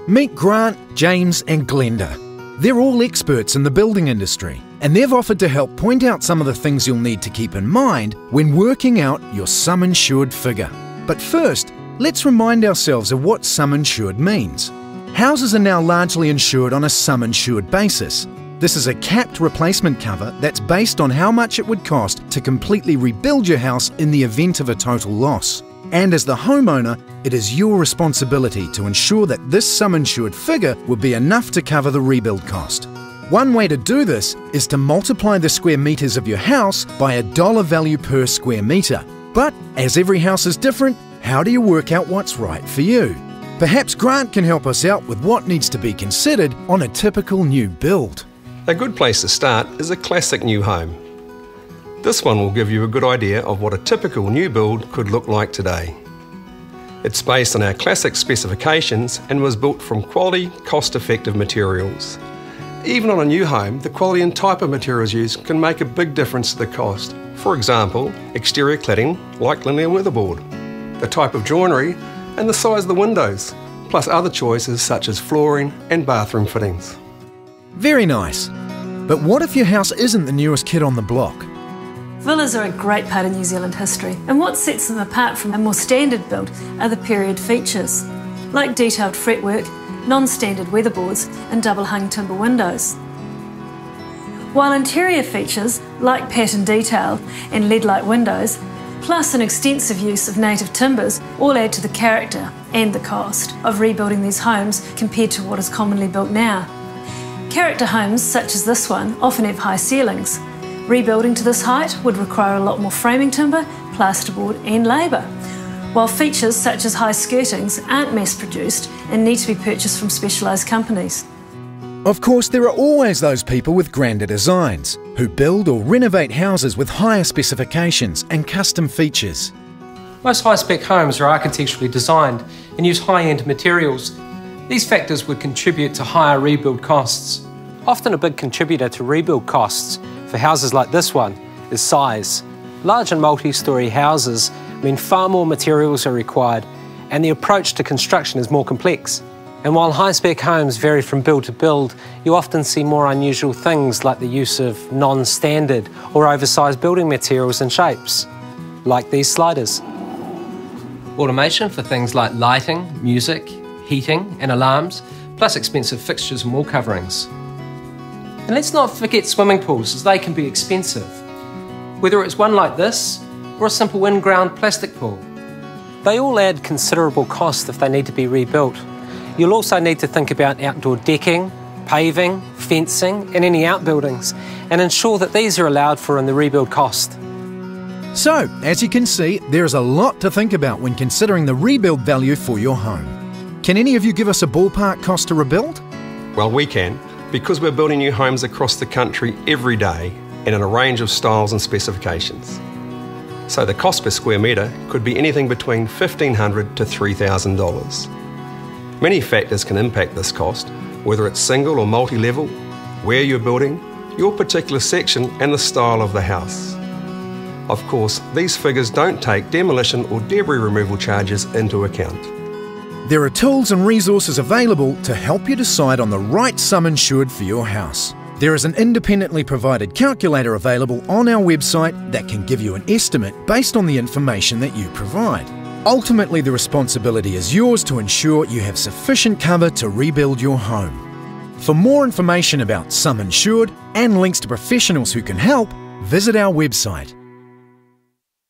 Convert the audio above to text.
Meet Grant, James and Glenda. They're all experts in the building industry, and they've offered to help point out some of the things you'll need to keep in mind when working out your sum insured figure. But first, let's remind ourselves of what sum insured means. Houses are now largely insured on a sum insured basis. This is a capped replacement cover that's based on how much it would cost to completely rebuild your house in the event of a total loss. And as the homeowner, it is your responsibility to ensure that this sum insured figure will be enough to cover the rebuild cost. One way to do this is to multiply the square metres of your house by a dollar value per square metre. But as every house is different, how do you work out what's right for you? Perhaps Grant can help us out with what needs to be considered on a typical new build. A good place to start is a classic new home. This one will give you a good idea of what a typical new build could look like today. It's based on our classic specifications and was built from quality, cost-effective materials. Even on a new home, the quality and type of materials used can make a big difference to the cost. For example, exterior cladding like linear weatherboard, the type of joinery and the size of the windows, plus other choices such as flooring and bathroom fittings. Very nice. But what if your house isn't the newest kid on the block? Villas are a great part of New Zealand history, and what sets them apart from a more standard build are the period features, like detailed fretwork, non-standard weatherboards and double-hung timber windows. While interior features, like pattern detail and lead-light windows, plus an extensive use of native timbers, all add to the character and the cost of rebuilding these homes compared to what is commonly built now. Character homes, such as this one, often have high ceilings. Rebuilding to this height would require a lot more framing timber, plasterboard and labour, while features such as high skirtings aren't mass-produced and need to be purchased from specialised companies. Of course, there are always those people with grander designs, who build or renovate houses with higher specifications and custom features. Most high-spec homes are architecturally designed and use high-end materials. These factors would contribute to higher rebuild costs. Often a big contributor to rebuild costs for houses like this one is size. Large and multi-storey houses mean far more materials are required and the approach to construction is more complex. And while high-spec homes vary from build to build, you often see more unusual things like the use of non-standard or oversized building materials and shapes, like these sliders. Automation for things like lighting, music, heating and alarms, plus expensive fixtures and wall coverings. And let's not forget swimming pools, as they can be expensive, whether it's one like this or a simple in-ground plastic pool. They all add considerable cost if they need to be rebuilt. You'll also need to think about outdoor decking, paving, fencing and any outbuildings, and ensure that these are allowed for in the rebuild cost. So, as you can see, there's a lot to think about when considering the rebuild value for your home. Can any of you give us a ballpark cost to rebuild? Well, we can, because we're building new homes across the country every day and in a range of styles and specifications. So the cost per square metre could be anything between $1,500 to $3,000. Many factors can impact this cost, whether it's single or multi-level, where you're building, your particular section and the style of the house. Of course, these figures don't take demolition or debris removal charges into account. There are tools and resources available to help you decide on the right sum insured for your house. There is an independently provided calculator available on our website that can give you an estimate based on the information that you provide. Ultimately, the responsibility is yours to ensure you have sufficient cover to rebuild your home. For more information about sum insured and links to professionals who can help, visit our website.